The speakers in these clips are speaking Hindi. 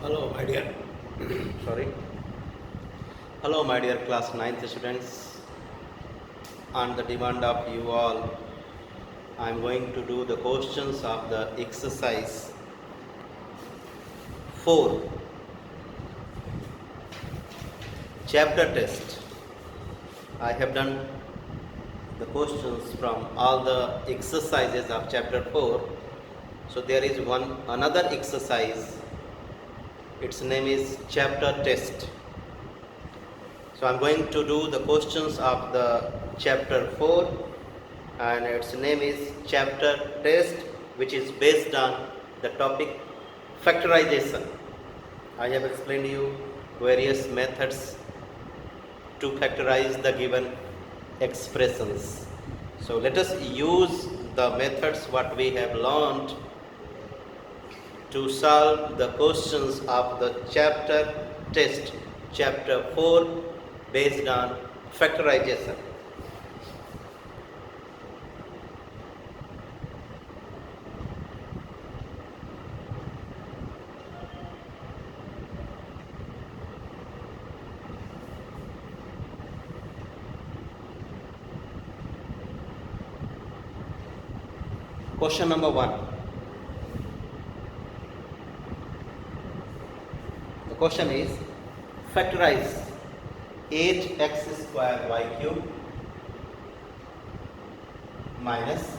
Hello, my dear. Sorry. Hello, my dear class 9th students. On the demand of you all, I am going to do the questions of the exercise 4, chapter test. I have done the questions from all the exercises of chapter 4. So there is another exercise. Its name is chapter test. So I'm going to do the questions of the chapter 4, and its name is chapter test, which is based on the topic factorization. I have explained to you various methods to factorize the given expressions. So let us use the methods what we have learned to solve the questions of the chapter test, chapter 4, based on factorization. Question number 1. The question is, factorize 8x square y cube minus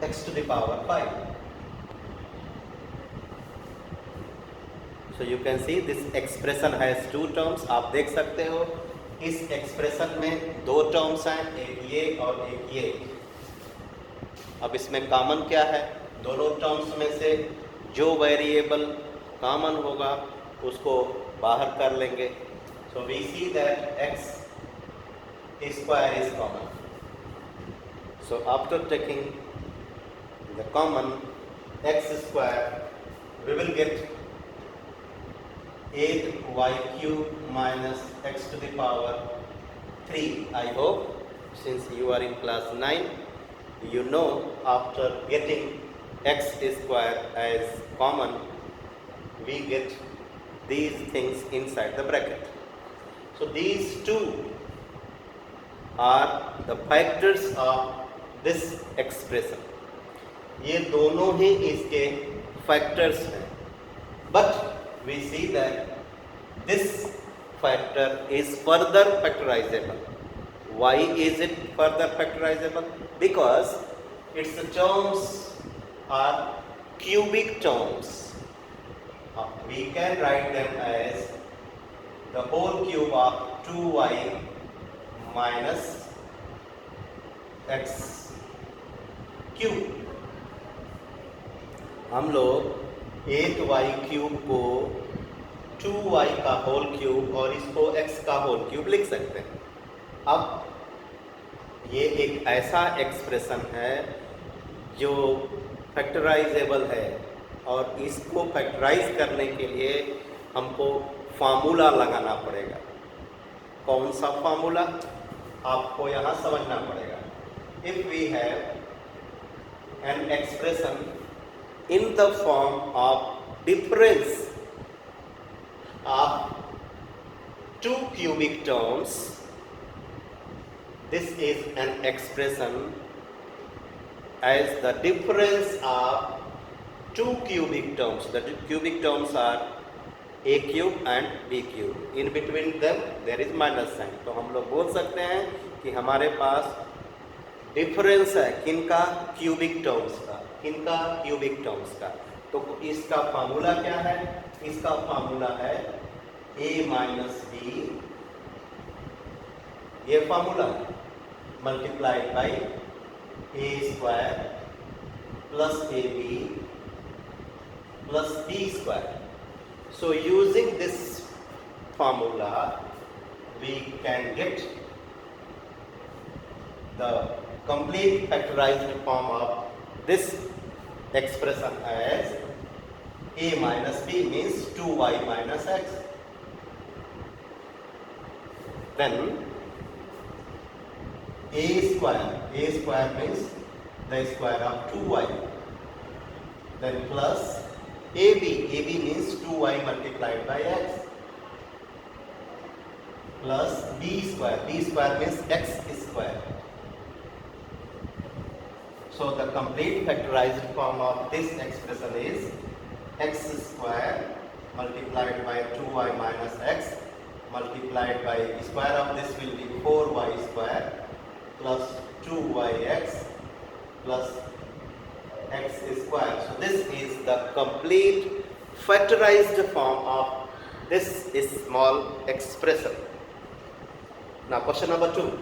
x to the power 5. So you can see this expression has two terms. आप देख सकते हो इस expression में दो terms हैं, एक ये और एक ये. अब इसमें common क्या है? दोनों terms में से जो variable common होगा उसको बाहर कर लेंगे. So we see that x square is common. So after taking the common x square, we will get 8y cube minus x to the power 3. I hope since you are in class 9, you know after getting x square as common, we get these things inside the bracket. So these two are the factors of this expression. ये दोनों ही इसके factors हैं. But we see that this factor is further factorizable. Why is it further factorizable? Because its terms are cubic terms. We can write them as the whole cube of 2y minus x cube. हम लोग 8y क्यूब को 2y का होल क्यूब और इसको x का होल क्यूब लिख सकते हैं. अब ये एक ऐसा एक्सप्रेशन है जो फैक्टराइजेबल है, और इसको फैक्टराइज करने के लिए हमको फार्मूला लगाना पड़ेगा. कौन सा फार्मूला आपको यहाँ समझना पड़ेगा. If we have an expression in the form of difference of two cubic terms, this is an expression as the difference of two cubic terms. The cubic terms are a cube and b cube. In between them there is minus sign. तो हम लोग बोल सकते हैं कि हमारे पास डिफरेंस है किनका? क्यूबिक टर्म्स का. किनका? क्यूबिक टर्म्स का. तो इसका फार्मूला क्या है? इसका फार्मूला है a माइनस b, ये formula multiplied by a square plus A B plus b square. So using this formula we can get the complete factorized form of this expression as a minus b means 2y minus x. Then a square means the square of 2y, then plus AB means 2y multiplied by x plus b square means x square. So the complete factorized form of this expression is x square multiplied by 2y minus x multiplied by square of this will be 4y square plus 2yx plus x square. So this is the complete factorized form of this small expression. Now question number 2.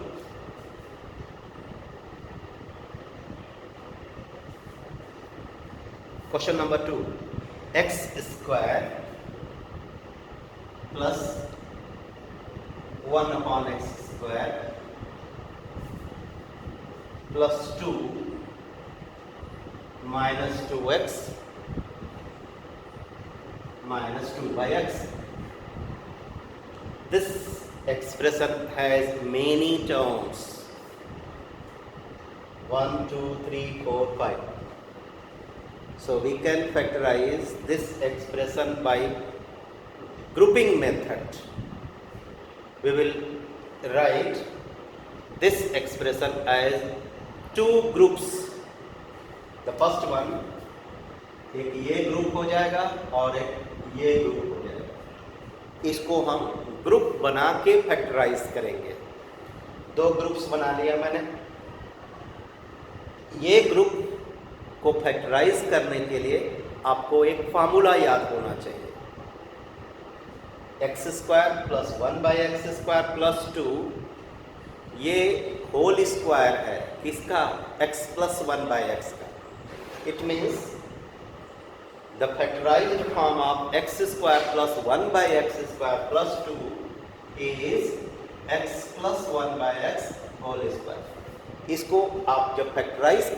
Question number 2. X square plus 1 upon x square plus 2 minus 2x minus 2 by x. This expression has many terms. 1, 2, 3, 4, 5. So we can factorize this expression by grouping method. We will write this expression as two groups. The first one, एक ये ग्रुप हो जाएगा और एक ये ग्रुप हो जाएगा. इसको हम ग्रुप बना के फैक्टराइज करेंगे. दो ग्रुप्स बना लिया मैंने. ये ग्रुप को फैक्टराइज करने के लिए आपको एक फार्मूला याद होना चाहिए. X square plus 1 by X square plus 2 ये होल स्क्वायर है किसका? x प्लस 1 बाई एक्स का. It means the factorised form of x square plus 1 by X square plus 2 is x plus 1 by X whole square. इसको आप जब फैक्टराइज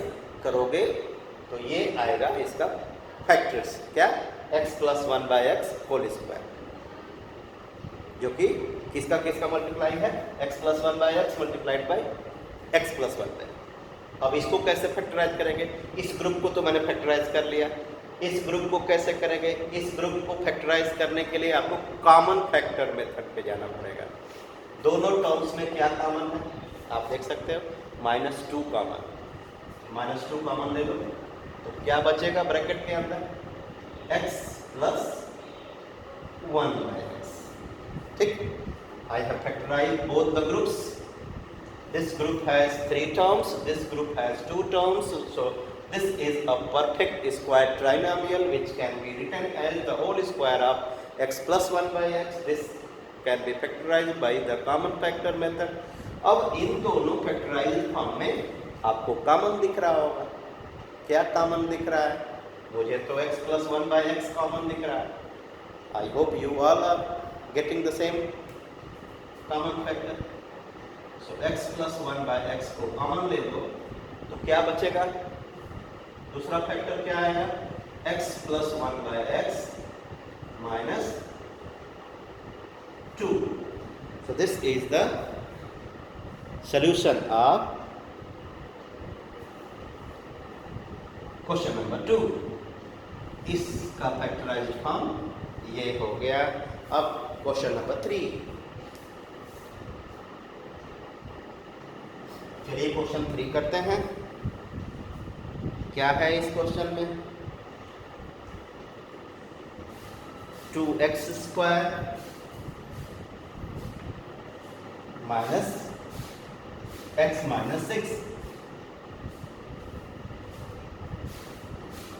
करोगे तो ये आएगा इसका फैक्टर्स. क्या? x plus 1 by X whole square, जो कि किसका किसका मल्टीप्लाई है? x plus 1 by X multiplied by x plus 1 by. अब इसको कैसे फैक्टराइज करेंगे? इस ग्रुप को तो मैंने फैक्टराइज कर लिया. इस ग्रुप को कैसे करेंगे? इस ग्रुप को फैक्टराइज करने के लिए आपको कॉमन फैक्टर मेथड पे जाना पड़ेगा. दोनों टर्म्स में क्या कॉमन है आप देख सकते हो. -2 कॉमन. -2 कॉमन ले लो तो क्या बचेगा ब्रैकेट के अंदर? x plus 1 by x. ठीक. I have factorized both the groups. This group has 3 terms, this group has 2 terms. So this is a perfect square trinomial which can be written as the whole square of x plus 1 by x. This can be factorized by the common factor method. अब इन दोनों फैक्टराइज्ड फॉर्म में आपको कॉमन दिख रहा होगा. क्या कॉमन दिख रहा है? मुझे तो x plus 1 by X common दिख रहा है. I hope you all are getting the same common factor. So x plus 1 by X को कॉमन ले लो तो क्या बचेगा? दूसरा फैक्टर क्या आएगा? x plus 1 by x minus 2. So this is the solution of question number 2. इसका फैक्टराइज्ड फॉर्म ये हो गया. अब क्वेश्चन नंबर 3. चलिए क्वेश्चन 3 करते हैं. क्या है इस क्वेश्चन में? 2x square minus x minus 6.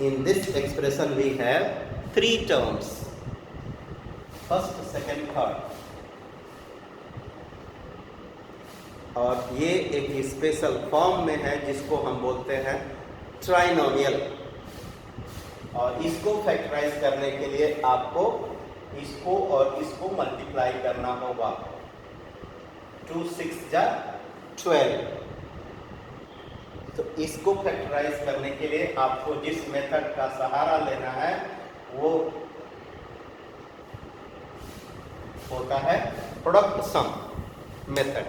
In this expression we have 3 terms. First, second, third. और ये एक स्पेशल फॉर्म में है जिसको हम बोलते हैं ट्राइनोमियल. और इसको फैक्टराइज करने के लिए आपको इसको और इसको मल्टीप्लाई करना होगा. 2 6 जा 12. तो इसको फैक्टराइज करने के लिए आपको जिस मेथड का सहारा लेना है वो होता है प्रोडक्ट सम मेथड.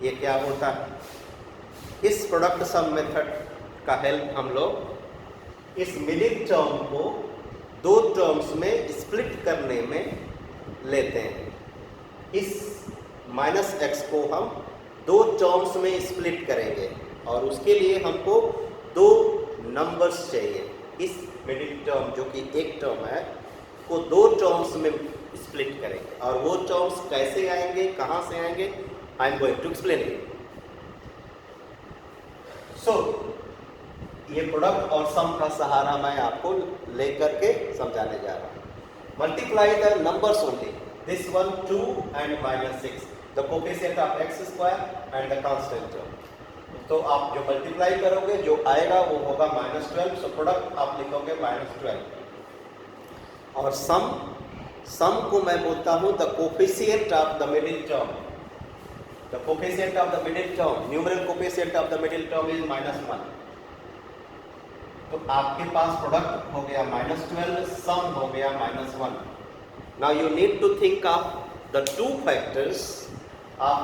ये क्या होता है? इस प्रोडक्ट सम मेथड का हेल्प हम लोग इस मिडिल टर्म को 2 टर्म्स में स्प्लिट करने में लेते हैं। इस माइनस एक्स को हम 2 टर्म्स में स्प्लिट करेंगे और उसके लिए हमको 2 नंबर्स चाहिए। इस मिडिल टर्म जो कि एक टर्म है को 2 टर्म्स में स्प्लिट करेंगे और वो टर्म्स कैसे आएंगे, कहाँ से आएंगे, I am going to explain it. So ये प्रोडक्ट और सम का सहारा मैं आपको लेकर के समझाने जा रहा हूँ। Multiply the numbers only, this one 2 and -6, the coefficient of x square and the constant term. तो आप जो मल्टीप्लाई करोगे जो आएगा वो होगा -12, सो प्रोडक्ट आप लिखोगे -12। और सम को मैं बोलता हूँ the coefficient of the middle term. The coefficient of the middle term, numeral coefficient of the middle term is -1. तो आपके पास प्रोडक्ट हो गया -12, सम हो गया -1. Now you need to think of the 2 factors of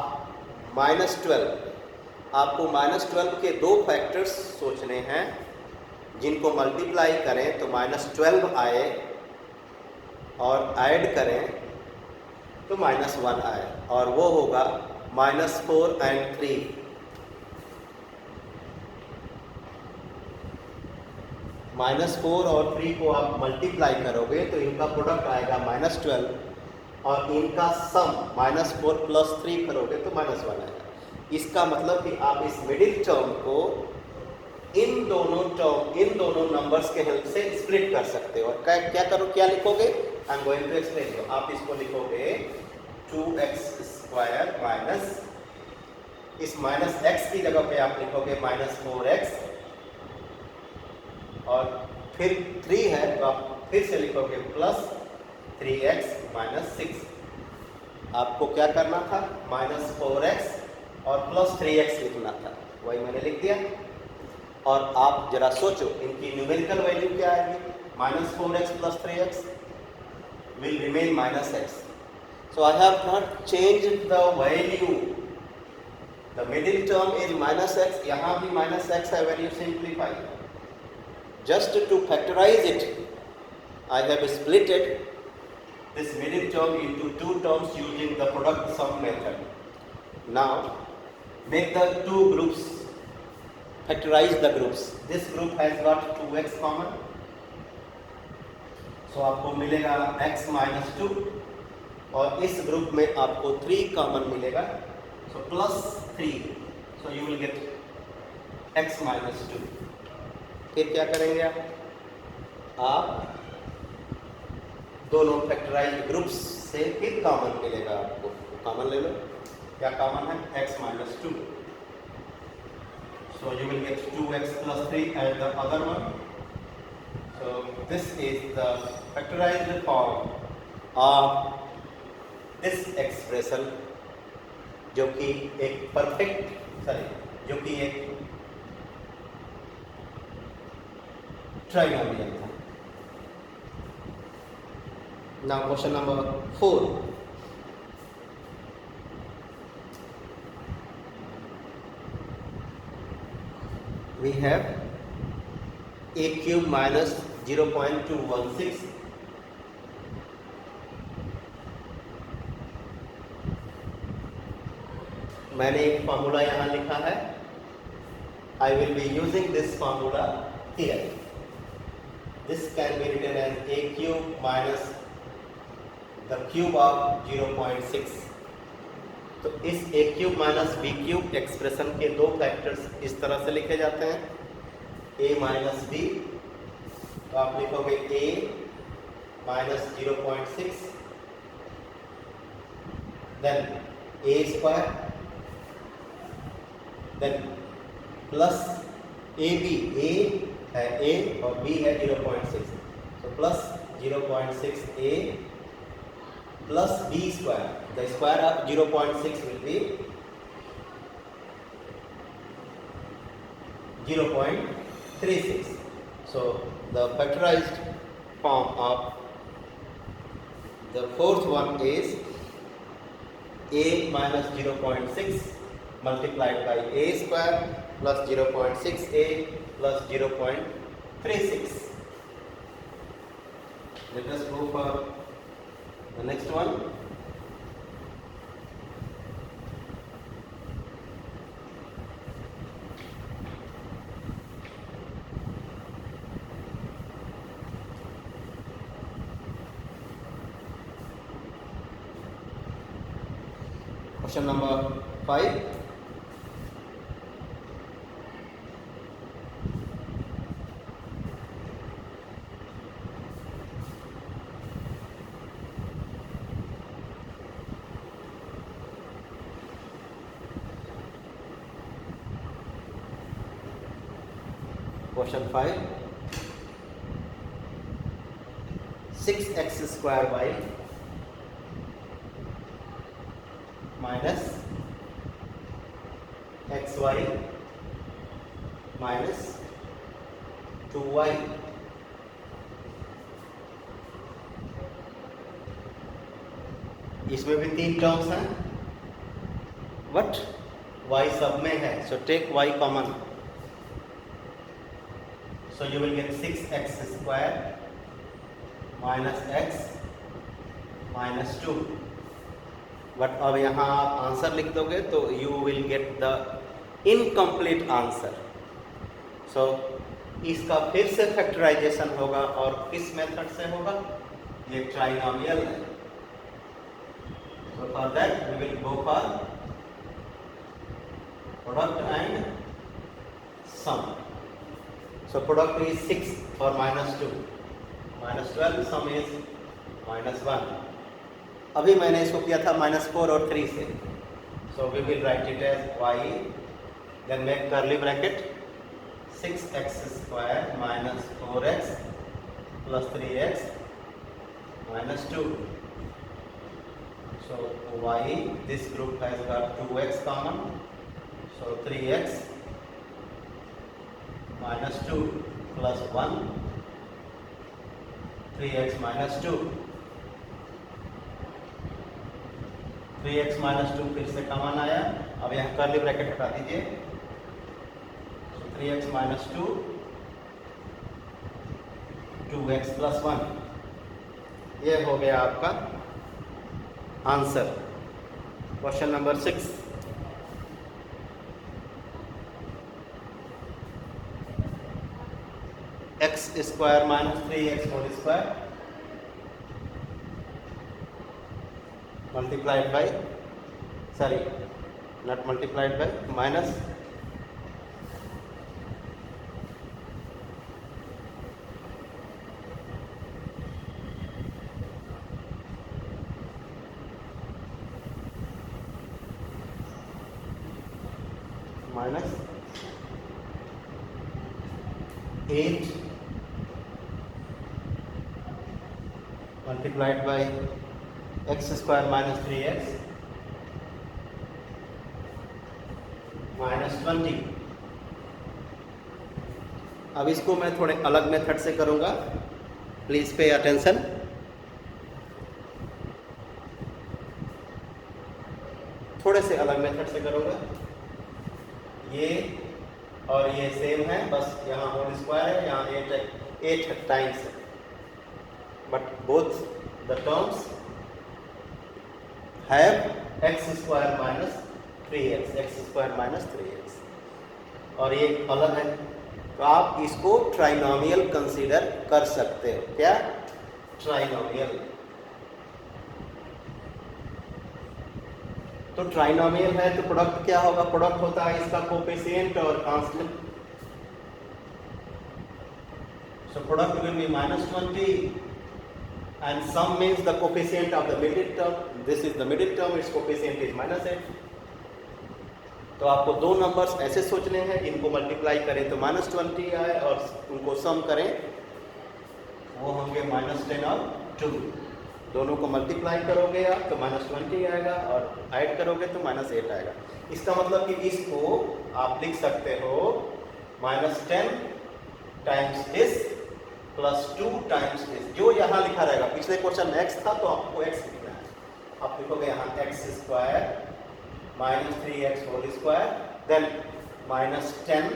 -12. आपको -12 के 2 फैक्टर्स सोचने हैं जिनको मल्टीप्लाई करें तो -12 आए और ऐड करें तो -1 आए, और वो होगा -4 and 3। -4 और 3 को आप मल्टीप्लाई करोगे तो इनका प्रोडक्ट आएगा -12 और इनका सम -4 + 3 करोगे तो -1 आएगा। इसका मतलब कि आप इस मिडिल टर्म को इन दोनों नंबर्स के हेल्प से स्प्लिट कर सकते हो। और क्या लिखोगे, I am going to explain you. आप इसको लिखोगे 2x स्क्वायर माइनस, इस -x की जगह पे आप लिखोगे -4x, और फिर 3 है तो आप फिर से लिखोगे +3x - 6। आपको क्या करना था, -4x और +3x लिखना था, वही मैंने लिख दिया। और आप जरा सोचो इनकी न्यूमेरिकल वैल्यू क्या आएगी, -4x + 3x will remain -x. So I have not changed the value. The middle term is -x. यहाँ भी -x है, when you simplify. Just to factorize it, I have splitted this middle term into 2 terms using the product sum method. Now make the 2 groups, factorize the groups. This group has got 2x common. So आपको मिलेगा x - 2, और इस ग्रुप में आपको 3 कॉमन मिलेगा, सो +3, so you will gate x - 2। फिर क्या करेंगे आप दोनों फैक्टराइज्ड ग्रुप्स से फिर कॉमन मिलेगा आपको, कॉमन ले लो। क्या कॉमन है, x - 2, so you will gate 2x + 3 and the other one. So this is the factorised form of this expression, जो कि एक ट्राइनोमियल था। Now question number 4। we have a³ - 0.216 मैंने एक फार्मूला यहाँ लिखा है, I will be using this formula here. This can be written as a³ - the cube of 0.6। तो इस a³ - b³ एक्सप्रेशन के 2 फैक्टर्स इस तरह से लिखे जाते हैं, a - b, तो आप लिखोगे a - 0.6, then a², then plus ab, a है a और b है 0.6, तो plus 0.6a plus b square. The square of 0.6 will be 0.36. So the factorized form of the fourth one is a minus 0.6 multiplied by a square plus 0.6a plus 0.36. Let us go for the next one. Question number 5. Question 5. 6x square y minus xy minus 2y इसमें भी 3 टर्म्स हैं बट y सब में है, so take y common. So you will get 6x square minus x minus 2. But अब यहाँ आप आंसर लिख दोगे तो you will get the incomplete answer. So इसका फिर से फैक्टराइजेशन होगा और किस मेथड से होगा? ये ट्राइनोमियल है. So for that we will go for product and sum. So product is 6 for minus 2, minus 12, sum is minus 1. अभी मैंने इसको किया था minus 4 और 3 से. So we will write it as y, then make curly bracket 6x square minus 4x plus 3x minus 2. So y, this group has got 2x common, so 3x minus 2 plus 1, 3x minus 2. 3x minus 2 फिर से कॉमन आया. अब यहाँ कर्ली ब्रैकेट हटा दीजिए. 3x minus 2, 2x plus 1. ये हो गया आपका answer. Question number 6. x square minus 3x whole square multiplied by, sorry, not multiplied by, minus minus 8 multiplied by x square minus 3x minus 20. अब इसको मैं थोड़े अलग मेथड से करूंगा. Please pay attention. थोड़े से अलग मेथड से करूंगा. ये और ये सेम है, बस यहाँ होल स्क्वायर है, यहाँ 8 टाइम्स है. But both the terms have x square minus 3x, x square minus 3x, और ये अलग है. तो आप इसको ट्राइनोमियल कंसीडर कर सकते हो. क्या? ट्राइनोमियल. तो ट्राइनोमियल है तो प्रोडक्ट क्या होगा? प्रोडक्ट होता है इसका कोफिशिएंट और constant. So product will be minus 20 and sum means the coefficient of the middle term. This is the middle term, its coefficient is minus 8. तो आपको दो नंबर्स ऐसे सोचने हैं, इनको मल्टीप्लाई करें तो minus 20 आए और उनको सम करें वो होंगे minus 10 और 2. दोनों को मल्टीप्लाई करोगे आप तो minus 20 आएगा और ऐड करोगे तो minus 8 आएगा. इसका मतलब कि इसको आप लिख सकते हो minus 10 times this plus 2 times this. जो यहाँ लिखा रहेगा, पिछले क्वेश्चन में x था तो आपको x लिखना है. आप लिखोगे यहाँ x square minus 3x whole square, then minus 10,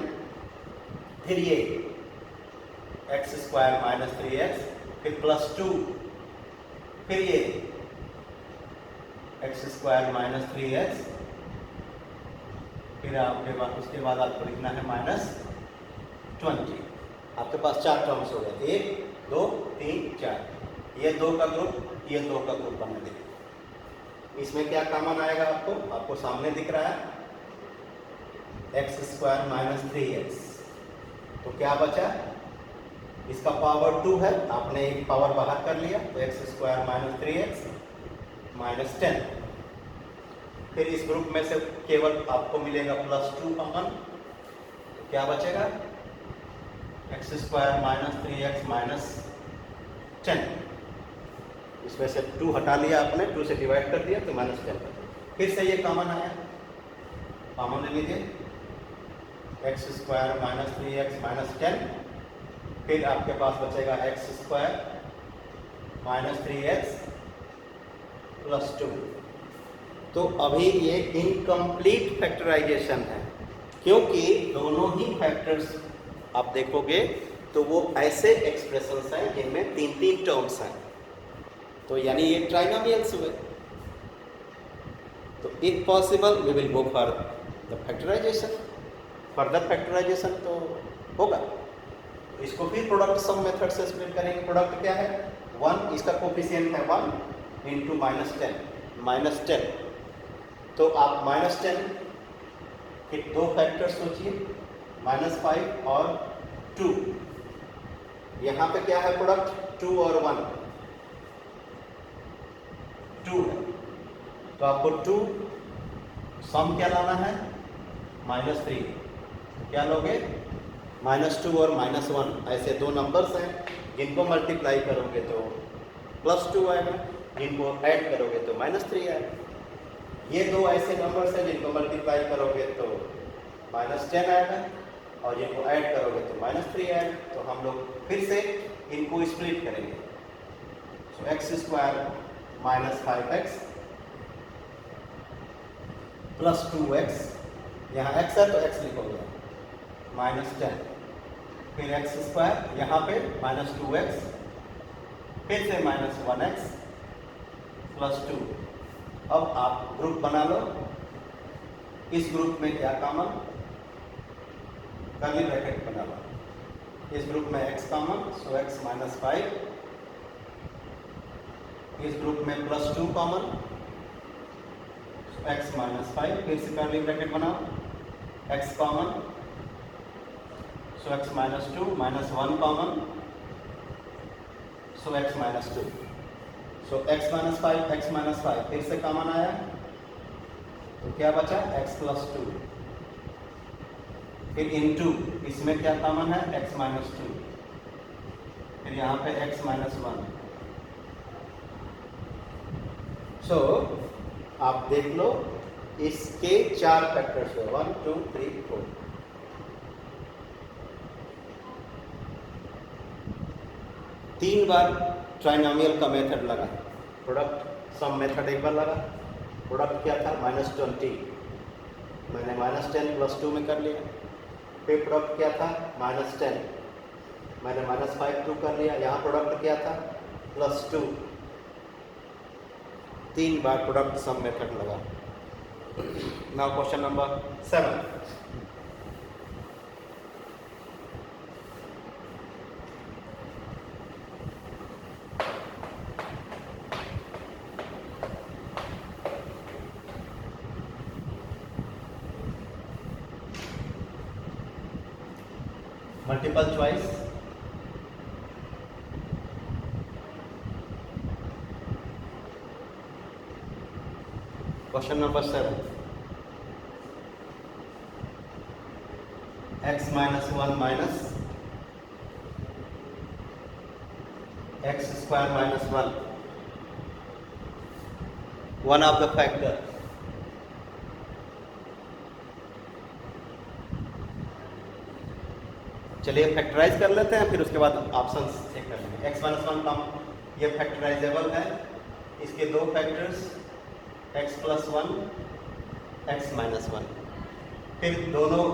फिर ये x स्क्वायर माइनस 3x फिर +2, फिर ये x² माइनस 3x, फिर आपके पास उसके बाद आपको लिखना है -20। आपके पास 4 टर्म्स हो गए, 1 2 3 4। ये 2 का ग्रुप, ये 2 का ग्रुप बना देंगे। इसमें क्या कॉमन आएगा आपको सामने दिख रहा है x² माइनस 3x। तो क्या बचा, इसका पावर 2 है, आपने एक पावर बाहर कर लिया, तो x² माइनस 3x माइनस 10। फिर इस ग्रुप में से केवल आपको मिलेगा +2 कॉमन, तो क्या बचेगा x² माइनस 3x माइनस 10। इसमें से 2 हटा लिया आपने, 2 से डिवाइड कर दिया तो -10। फिर से ये कॉमन आया, कॉमन ले लीजिए x² माइनस 3x माइनस 10। फिर आपके पास बचेगा x² माइनस 3x प्लस 2। तो अभी ये इनकम्प्लीट फैक्टराइजेशन है, क्योंकि दोनों ही फैक्टर्स आप देखोगे तो वो ऐसे एक्सप्रेशंस हैं जिनमें 3-3 टर्म्स हैं, तो यानी ये ट्राइनोमियल्स हुए। तो if possible we will go for the factorisation, further factorisation तो होगा। इसको फिर प्रोडक्ट सम मेथड से स्प्लिट करेंगे। प्रोडक्ट क्या है, 1, इसका कोफिशिएंट है 1 इंटू -10। तो आप -10 के 2 फैक्टर्स सोचिए, -5 और 2। यहाँ पे क्या है प्रोडक्ट, 2 और 1, 2 है। तो आपको 2 सम क्या लाना है, -3। क्या लोगे, -2 और -1, ऐसे 2 नंबर्स हैं जिनको मल्टीप्लाई करोगे तो +2 आएगा, जिनको ऐड करोगे तो -3 आएगा। ये 2 ऐसे नंबर्स हैं जिनको मल्टीप्लाई करोगे तो -10 आएगा, और जिनको ऐड करोगे तो -3 आएगा। तो हम लोग फिर से इनको स्प्लिट करेंगे। सो x² minus 5x plus 2x, यहाँ x है तो x लिखोगे, -10। फिर x², यहाँ पे -2x, फिर से -1x प्लस 2। अब आप ग्रुप बना लो। इस ग्रुप में क्या कॉमन, कर्ली ब्रैकेट बना लो। इस ग्रुप में x कॉमन, सो x माइनस 5। इस ग्रुप में +2 कॉमन, x माइनस 5। फिर से कर्ली ब्रैकेट बनाओ, x कॉमन, सो x माइनस 2, -1 कॉमन, सो x माइनस 2। सो x माइनस 5, फिर से कॉमन आया, तो क्या बचा, x प्लस 2। फिर इनटू, इसमें क्या कॉमन है, x माइनस 2। फिर यहाँ पे x माइनस 1। सो आप देख लो, इसके 4 फैक्टर्स है, 1 2 3 4। तीन बार ट्राइनोमियल का मेथड लगा, प्रोडक्ट सम मेथड एक बार लगा। प्रोडक्ट क्या था, -20, मैंने -10 प्लस 2 में कर लिया। फिर प्रोडक्ट क्या था, -10, मैंने -5 2 कर लिया। यहाँ प्रोडक्ट क्या था, +2। 3 बार प्रोडक्ट सम मेथड लगा। Now question number 7। Multiple choice. Question number 7, x minus 1 minus x² minus 1, one of the factor. चलिए फैक्टराइज कर लेते हैं, फिर उसके बाद ऑप्शंस चेक कर लेंगे। x माइनस 1 का ये फैक्टराइजेबल है, इसके 2 factors x plus 1, x minus 1। फिर दोनों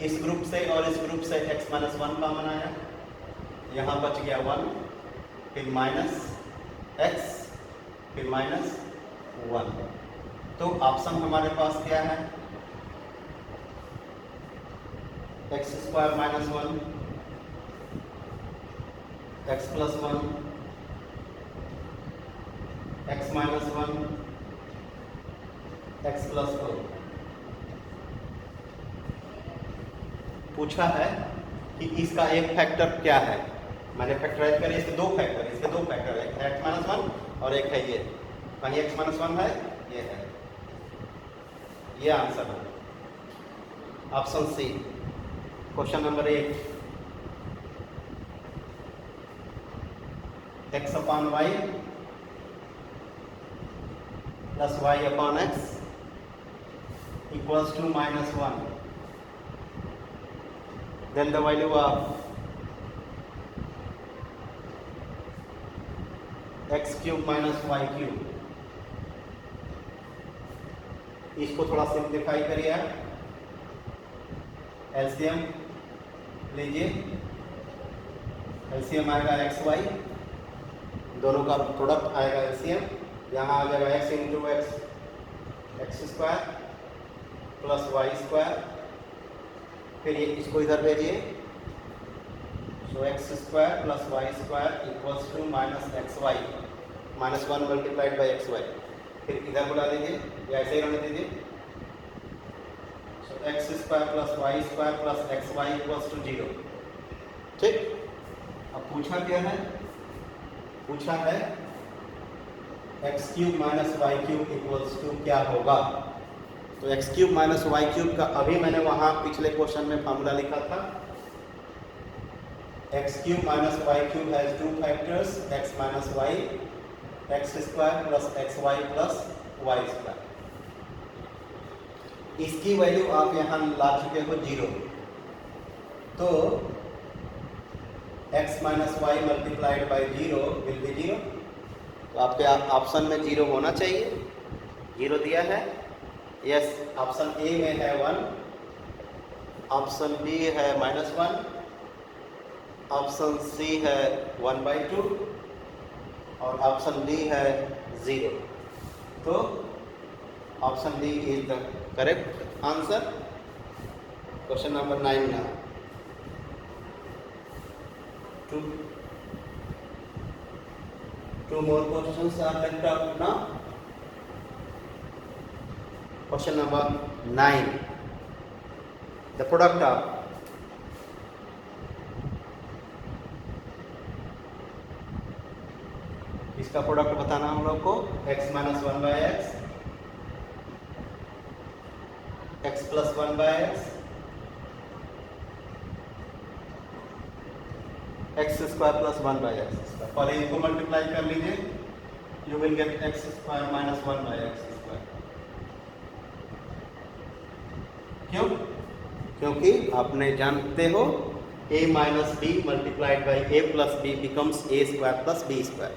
इस ग्रुप से और इस ग्रुप से x माइनस 1 कॉमन आया, यहाँ बच गया 1, फिर माइनस एक्स, फिर माइनस 1। तो ऑप्शन हमारे पास क्या है? X square minus 1, x plus 1, x minus 1, x plus 4। पूछा है कि इसका एक फैक्टर क्या है। मैंने फैक्टराइज करें, इसके दो फैक्टर है, एक्स माइनस 1 और एक है ये। कहीं एक्स माइनस 1 है, ये है, ये आंसर है option C. Question number 8, X upon Y plus Y upon X equals to minus 1। Then the value of x cube minus y cube, इसको थोड़ा सिंप्लीफाई करिए आप। एलसीएम लीजिए, एलसीएम आएगा एक्स वाई, दोनों का प्रोडक्ट आएगा एलसीएम। यहाँ आ जाएगा X into X square plus Y square, फिर ये इसको इधर भेजिए। So X square plus Y square equals to minus X Y, minus 1 multiplied by X Y. फिर इधर बुला दीजिए या ऐसे ही रहने दीजिए। So X square plus Y square plus X Y equals to 0। ठीक, अब पूछा क्या है? पूछा है X cube minus Y cube equals to क्या होगा। तो X cube minus Y cube का अभी मैंने वहाँ पिछले क्वेश्चन में फॉर्मूला लिखा था। X cube minus Y cube has two factors, X minus Y, X square plus X Y plus Y square. इसकी वैल्यू आप यहाँ ला चुके हो 0, तो X minus Y multiplied by 0 will be 0। तो आपके ऑप्शन में 0 होना चाहिए, 0 दिया है। यस, ऑप्शन ए में है 1, ऑप्शन बी है -1, ऑप्शन सी है 1/2 और ऑप्शन डी है 0। तो option D is the correct answer. Question number 9 now. Two more questions are left out now. Question number 9. The product of इसका प्रोडक्ट बताना हम लोग को, x minus 1 by X, X plus 1 by X, X square plus 1 by X square. और इनको मल्टीप्लाई कर लीजिए, you will get X square minus 1 by X square. क्यों? क्योंकि आपने जानते हो a minus B multiplied by a plus B becomes a square plus b square,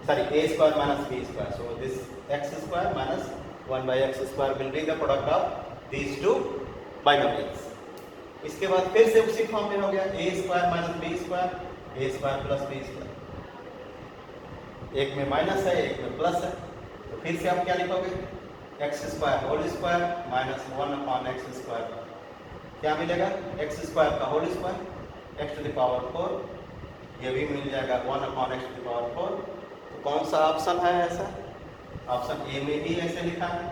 sorry a square minus b square. So this x square minus 1 by X square will be the product of these two binomials. इसके बाद फिर से उसी फॉर्म में हो गया, a square minus b square, a square plus b square. एक में माइनस है, एक में प्लस है, तो फिर से आप क्या लिखोगे? X square whole square minus 1 upon X square, क्या मिलेगा? एक्स स्क्वायर का whole square, X to the power 4, ये भी मिल जाएगा 1 upon X to the power 4। तो कौन सा ऑप्शन है ऐसा? ऑप्शन ए में भी ऐसे लिखा है।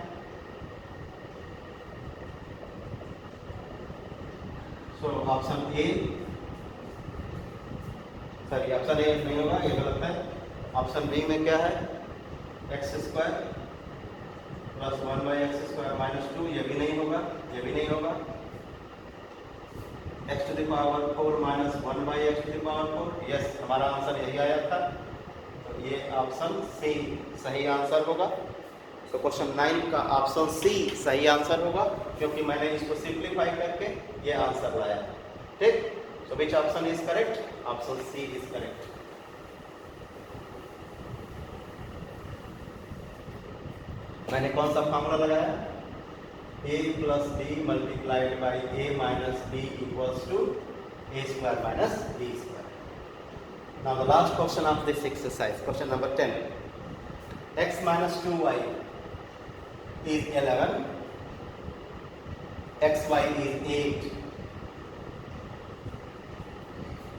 So option A, sorry option A नहीं होगा, ये गलत है। ऑप्शन बी में क्या है? X square plus 1 by X square minus 2, ये भी नहीं होगा, ये भी नहीं होगा। X to the power 4 minus 1 by X to the power 4, yes, हमारा आंसर यही आया था। तो ये ऑप्शन सी सही आंसर होगा। तो क्वेश्चन 9 का ऑप्शन सी सही आंसर होगा, क्योंकि मैंने इसको सिंप्लीफाई करके ये आंसर लाया। ठीक, so which option is correct? Option C is correct. मैंने कौन सा फॉर्मूला लगाया? a plus B multiplied by a minus B equals to a square minus b square. Now the last question of this exercise, question number 10. X minus 2y is 11. Xy is 8.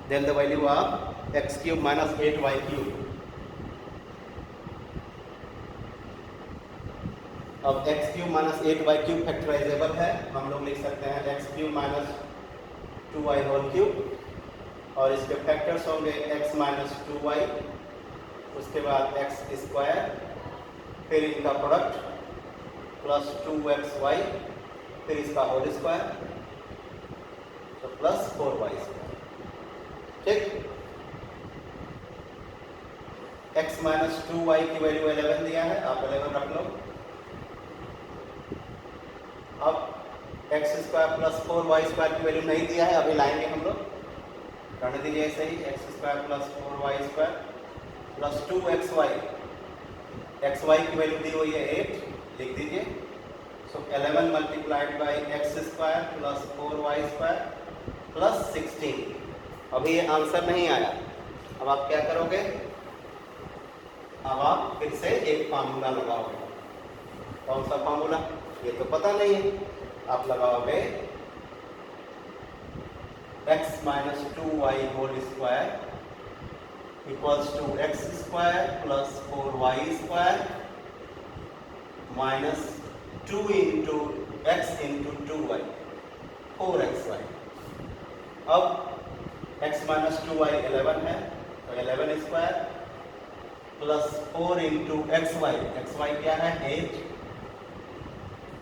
Then the value of x cube minus 8y cube. अब x cube minus 8y cube factorisable है, हम लोग लिख सकते हैं x cube minus 2y whole cube और इसके फैक्टर्स होंगे x माइनस 2y, उसके बाद x स्क्वायर, फिर इनका प्रोडक्ट प्लस 2xy, फिर इसका होल स्क्वायर, तो प्लस 4y स्क्वायर। ठीक, x माइनस 2y की वैल्यू 11 दिया है, आप 11 रख लो। अब x square plus 4y square की वैल्यू नहीं दिया है, अभी लाएंगे हम लोग, करने दीजिए ऐसे ही। X square plus 4y square plus 2xy, xy की वैल्यू दी हुई है 8, लिख दीजिए। So 11 multiplied by X square plus 4y square plus 16। अभी ये आंसर नहीं आया, अब आप क्या करोगे, अब आप फिर से एक फार्मूला लगाओगे। कौन सा फार्मूला, ये तो पता नहीं है, आप लगाओगे x minus 2y whole square equals to X square plus 4y square minus 2 into X into 2y 4xy। अब x माइनस 2y 11 है, तो 11 square plus 4 into xy, xy क्या है 8,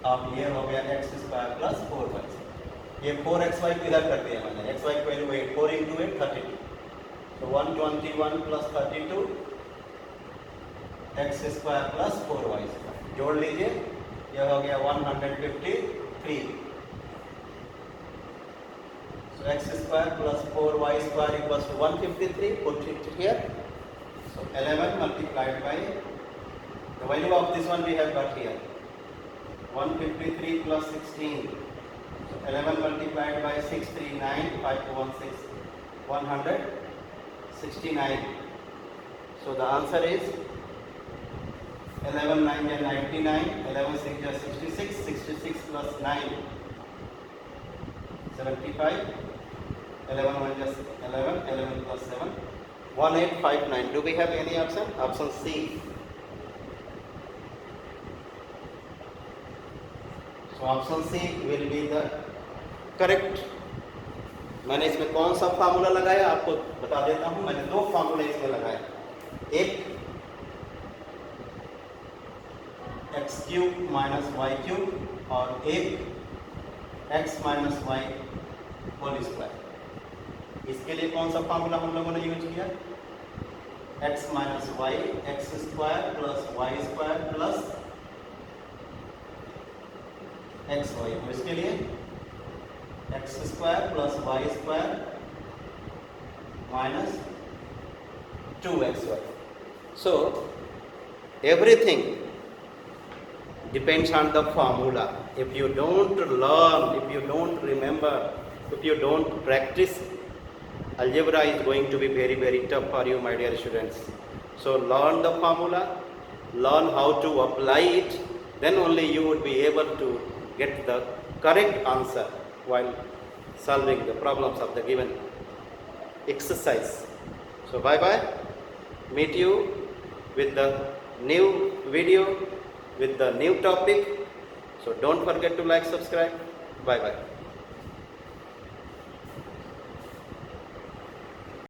अब ये हो गया एक्स स्क्वायर प्लस 4y। ये 4xy किधर कर दिया मैंने, xy की वैल्यू 8, 4 इंटू 8 32, तो 121 plus 32 X square plus 4y square, जोड़ लीजिए, यह हो गया 153। So X square plus 4y square equals to 153, put it here. So 11 multiplied by the value of this one we have got here 153 plus 16, so 11 multiplied by 639, 5 to 1 6, 169. So the answer is 11 9 is 99, 11 6 is 66, 66 plus 9 75, 11 1 is 11, 11 plus 7 1859. Do we have any option? Option C. So option C will be the correct। मैंने इसमें कौन सा फार्मूला लगाया आपको बता देता हूं, मैंने दो फार्मूले इसमें लगाए, एक X cube minus Y cube और एक X minus Y whole square. इसके लिए कौन सा फार्मूला हम लोगों ने यूज किया, X minus Y X square plus Y square plus X Y, और इसके लिए X square plus Y square minus 2xy। So everything depends on the formula. If you don't learn, if you don't remember, if you don't practice, algebra is going to be very, very tough for you, my dear students. So learn the formula, learn how to apply it, then only you would be able to get the correct answer while solving the problems of the given exercise. So bye bye, meet you with the new video with the new topic. So don't forget to like, subscribe. Bye bye.